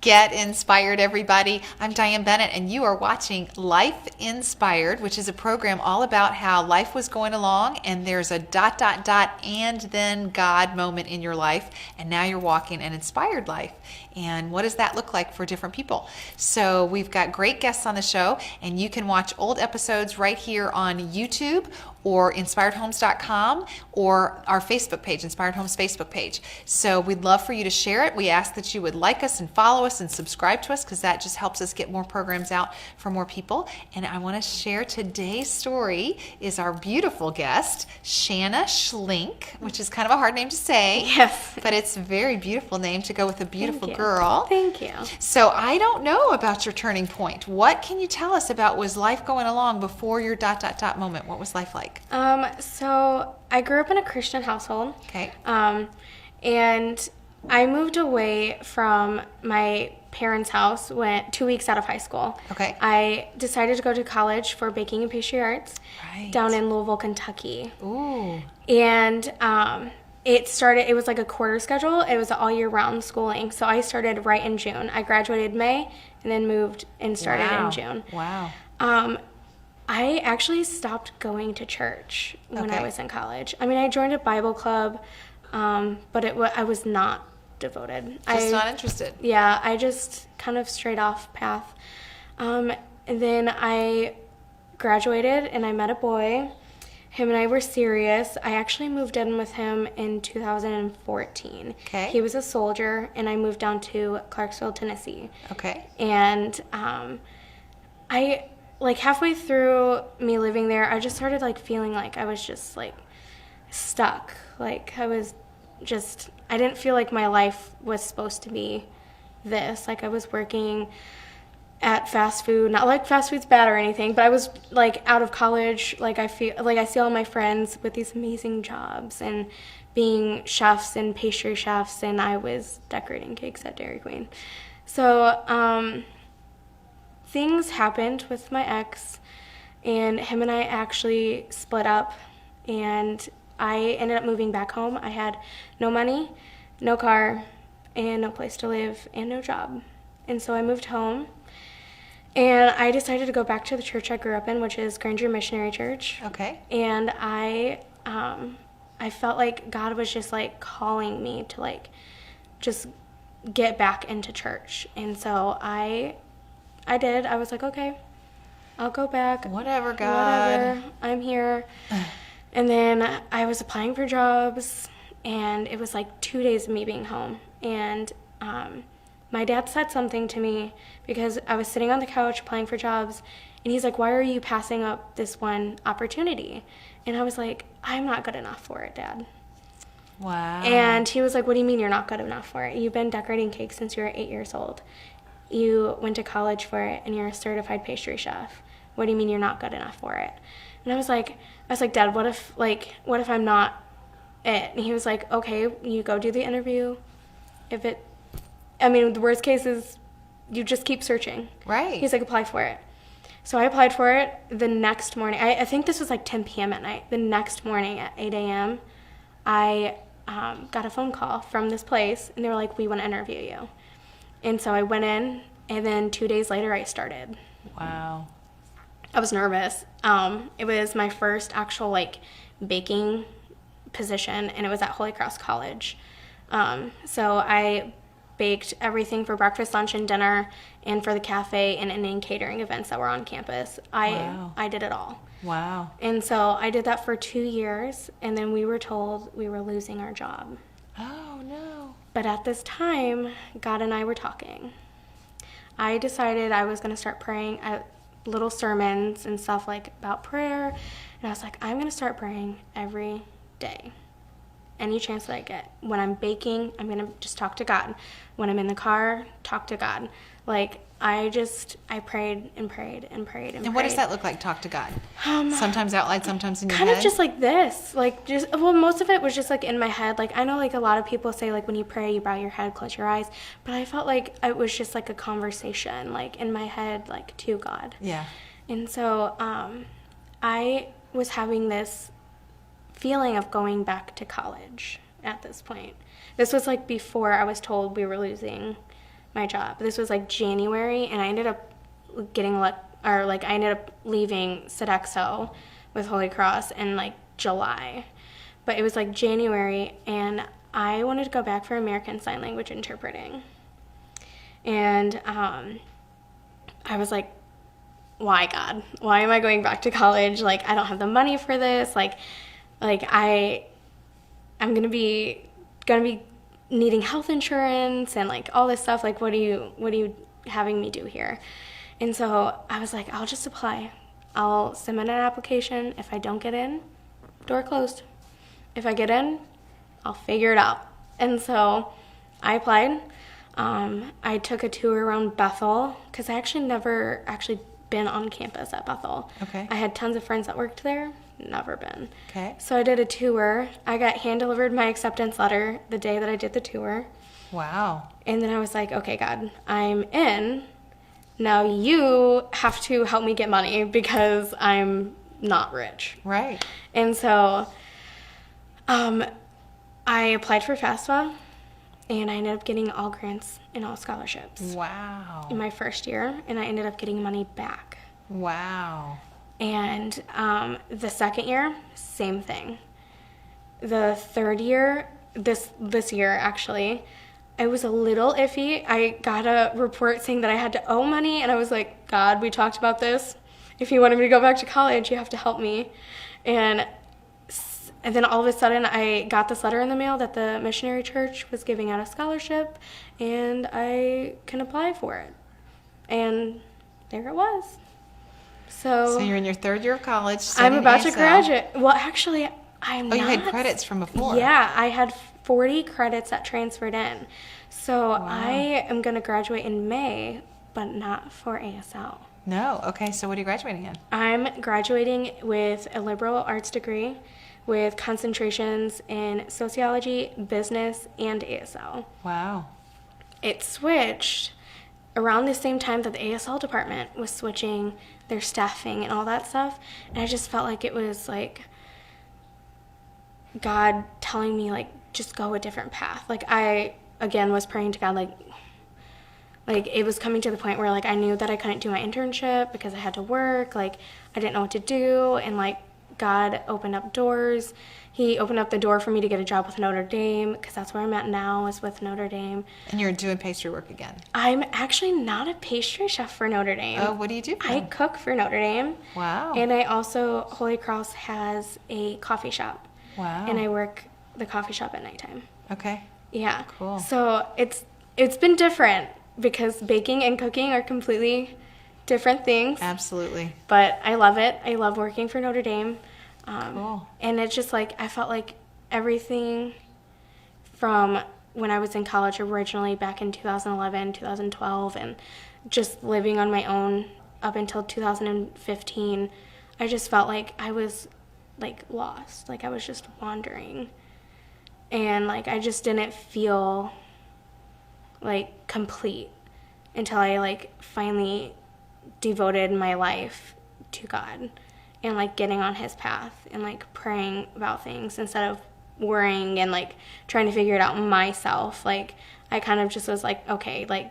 Get inspired, everybody. I'm Diane Bennett, and you are watching Life Inspired, which is a program all about how life was going along, and there's a ... and then God moment in your life, and now you're walking an inspired life. And what does that look like for different people? So we've got great guests on the show, and you can watch old episodes right here on YouTube or inspiredhomes.com or our Facebook page, Inspired Homes Facebook page. So we'd love for you to share it. We ask that you would like us and follow us and subscribe to us, because that just helps us get more programs out for more people. And I want to share today's story is our beautiful guest, Shanna Shlink, which is kind of a hard name to say. Yes. But it's a very beautiful name to go with a beautiful Thank you. girl. Thank you. So I don't know about your turning point. What can you tell us about, was life going along before your ... moment? What was life like? So I grew up in a Christian household. Okay. And I moved away from my parents' house 2 weeks out of high school. Okay. I decided to go to college for baking and pastry arts down in Louisville, Kentucky. Ooh. And it was like a quarter schedule. It was all year round schooling. So I started right in June. I graduated May and then moved and started in June. Wow. I actually stopped going to church when Okay. I was in college. I mean, I joined a Bible club, but I was not devoted. Just not interested. Yeah, I just kind of straight off path. And then I graduated and I met a boy. Him and I were serious. I actually moved in with him in 2014. Okay. He was a soldier, and I moved down to Clarksville, Tennessee. Okay. And halfway through me living there, I just started feeling like I was just stuck. I didn't feel like my life was supposed to be this. I was working at fast food, not like fast food's bad or anything, but I was out of college. I see all my friends with these amazing jobs and being chefs and pastry chefs, and I was decorating cakes at Dairy Queen. So, things happened with my ex, and him and I actually split up, and I ended up moving back home. I had no money, no car, and no place to live, and no job. And so I moved home, and I decided to go back to the church I grew up in, which is Granger Missionary Church. Okay. And I felt like God was just calling me to just get back into church. And so I did. I was like, okay, I'll go back. Whatever, God. Whatever. I'm here. And then I was applying for jobs, and it was 2 days of me being home. And my dad said something to me because I was sitting on the couch applying for jobs, and he's like, why are you passing up this one opportunity? And I was like, I'm not good enough for it, Dad. Wow. And he was like, what do you mean you're not good enough for it? You've been decorating cakes since you were 8 years old. You went to college for it, and you're a certified pastry chef. What do you mean you're not good enough for it? And I was like, Dad, what if I'm not it? And he was like, okay, you go do the interview. The worst case is you just keep searching. Right. He's like, apply for it. So I applied for it the next morning. I think this was 10 p.m. at night. The next morning at 8 a.m., I got a phone call from this place, and they were like, we want to interview you. And so I went in, and then 2 days later, I started. Wow. I was nervous. It was my first actual, baking position, and it was at Holy Cross College. So I baked everything for breakfast, lunch, and dinner, and for the cafe and any catering events that were on campus. I did it all. Wow. And so I did that for 2 years, and then we were told we were losing our job. Oh, no. But at this time, God and I were talking. I decided I was going to start praying at little sermons and stuff about prayer. And I was like, I'm going to start praying every day. Any chance that I get. When I'm baking, I'm going to just talk to God. When I'm in the car, talk to God. I prayed and prayed and prayed and prayed. And what does that look like, talk to God? Sometimes out loud, sometimes in your head? Kind of just like this. Most of it was just in my head. I know a lot of people say when you pray, you bow your head, close your eyes. But I felt like it was just a conversation, in my head, to God. Yeah. And so I was having this feeling of going back to college at this point. This was before I was told we were losing my job. This was like January, and I ended up leaving Sodexo with Holy Cross in like July. But it was like January, and I wanted to go back for American Sign Language interpreting. And I was like, why, God? Why am I going back to college? Like, I don't have the money for this. I'm gonna be needing health insurance and like all this stuff. Like, what are you having me do here? And so I was like, I'll just apply. I'll submit an application. If I don't get in, door closed. If I get in, I'll figure it out. And so I applied. I took a tour around Bethel because I actually never been on campus at Bethel. Okay. I had tons of friends that worked there. Never been. Okay. So I did a tour. I got hand-delivered my acceptance letter the day that I did the tour. Wow. And then I was like, okay, God, I'm in. Now you have to help me get money because I'm not rich. Right. And so I applied for FAFSA, and I ended up getting all grants and all scholarships. Wow. In my first year, and I ended up getting money back. Wow. And the second year, same thing. The third year, this year actually, I was a little iffy. I got a report saying that I had to owe money, and I was like, God, we talked about this. If you wanted me to go back to college, you have to help me. And then all of a sudden, I got this letter in the mail that the missionary church was giving out a scholarship, and I can apply for it. And there it was. So you're in your third year of college. I'm about to ASL. graduate. Well, actually, I'm not. Oh, you had credits from before. Yeah, I had 40 credits that transferred in. So Wow. I am going to graduate in May, but not for ASL. No. Okay, so what are you graduating in? I'm graduating with a liberal arts degree with concentrations in sociology, business, and ASL. Wow. It switched around the same time that the ASL department was switching their staffing and all that stuff. And I just felt like it was like God telling me, like, just go a different path. Like, I, again, was praying to God, like it was coming to the point where, like, I knew that I couldn't do my internship because I had to work. Like, I didn't know what to do. And, like, God opened up doors. He opened up the door for me to get a job with Notre Dame because that's where I'm at now, is with Notre Dame. And you're doing pastry work again. I'm actually not a pastry chef for Notre Dame. Oh, what do you do? I cook for Notre Dame. Wow. And I also, Holy Cross has a coffee shop. Wow. And I work the coffee shop at nighttime. Okay. Yeah. Cool. So it's been different because baking and cooking are completely different things. Absolutely. But I love it. I love working for Notre Dame. Cool. And it's just like, I felt like everything from when I was in college originally back in 2011, 2012, and just living on my own up until 2015, I just felt like I was, like, lost. Like, I was just wandering. And, like, I just didn't feel, like, complete until I, like, finally devoted my life to God and, like, getting on his path and, like, praying about things instead of worrying and, like, trying to figure it out myself. Like, I kind of just was like, okay, like,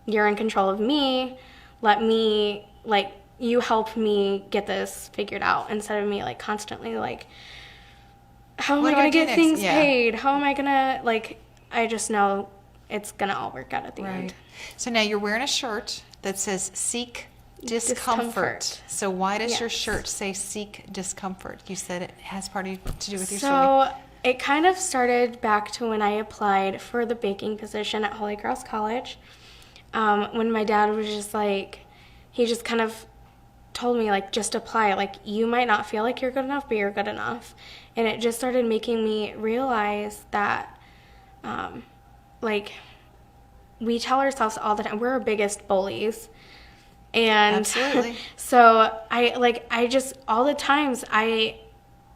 you're in control of me. Let me, like, you help me get this figured out instead of me, like, constantly, like, how am I going to get things paid? How am I going to, like, I just know it's going to all work out at the end. So now you're wearing a shirt that says seek discomfort. So why does your shirt say seek discomfort? You said it has to do with your story. So it kind of started back to when I applied for the baking position at Holy Cross College. When my dad was just like, he just kind of told me, like, just apply. Like, you might not feel like you're good enough, but you're good enough. And it just started making me realize that, like, we tell ourselves all the time, we're our biggest bullies. And Absolutely. So I just, all the times I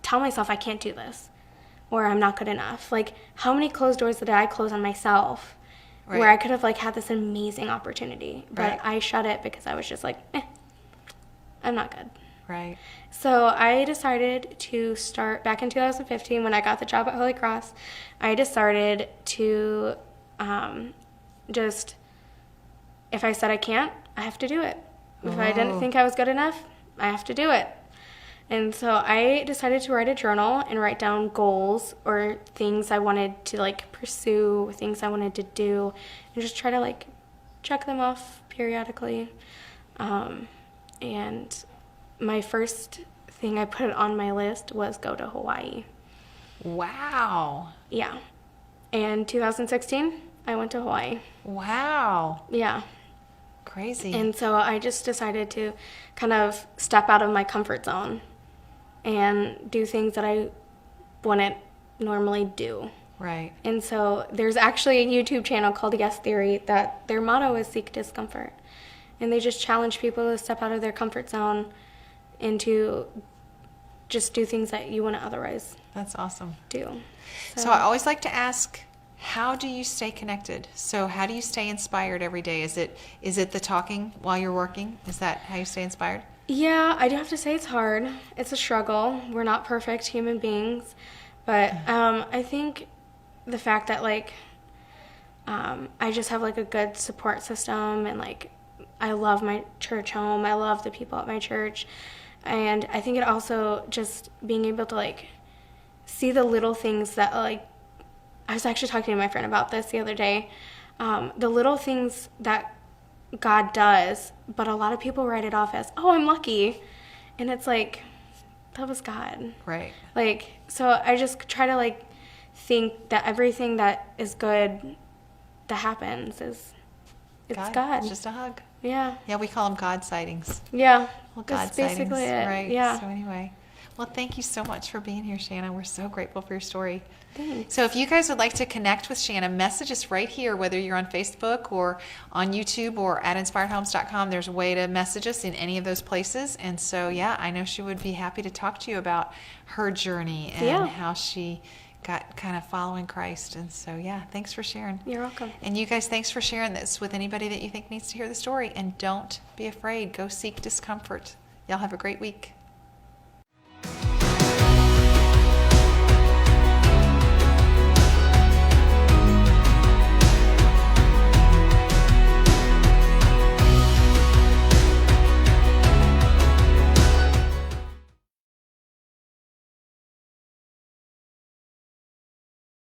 tell myself I can't do this or I'm not good enough. Like, how many closed doors did I close on myself where I could have, like, had this amazing opportunity, but I shut it because I was just like, I'm not good. Right. So I decided to start, back in 2015 when I got the job at Holy Cross, I decided to just if I said I can't, I have to do it. If I Oh. didn't think I was good enough, I have to do it. And so I decided to write a journal and write down goals or things I wanted to like pursue, things I wanted to do, and just try to like check them off periodically. And my first thing I put on my list was go to Hawaii. Wow. Yeah. And 2016, I went to Hawaii. Wow. Yeah. Crazy. And so I just decided to kind of step out of my comfort zone and do things that I wouldn't normally do. Right. And so there's actually a YouTube channel called Yes Theory that their motto is seek discomfort. And they just challenge people to step out of their comfort zone and to just do things that you wouldn't otherwise That's awesome. do. So I always like to ask, how do you stay connected? So how do you stay inspired every day? Is it the talking while you're working? Is that how you stay inspired? Yeah, I do have to say it's hard. It's a struggle. We're not perfect human beings. But I think the fact that, like, I just have, like, a good support system and, like, I love my church home. I love the people at my church. And I think it also just being able to, like, see the little things that, like, I was actually talking to my friend about this the other day. The little things that God does, but a lot of people write it off as, oh, I'm lucky. And it's like, that was God. Right. Like, so I just try to, like, think that everything that is good that happens is, it's God. It's just a hug. Yeah. Yeah, we call them God sightings. Yeah. Well, God That's basically sightings. it. Right. Yeah. So anyway, well, thank you so much for being here, Shanna. We're so grateful for your story. Thanks. So if you guys would like to connect with Shanna, message us right here, whether you're on Facebook or on YouTube or at inspiredhomes.com. There's a way to message us in any of those places. And so, yeah, I know she would be happy to talk to you about her journey and how she got kind of following Christ. And so, yeah, thanks for sharing. You're welcome. And you guys, thanks for sharing this with anybody that you think needs to hear the story. And don't be afraid. Go seek discomfort. Y'all have a great week.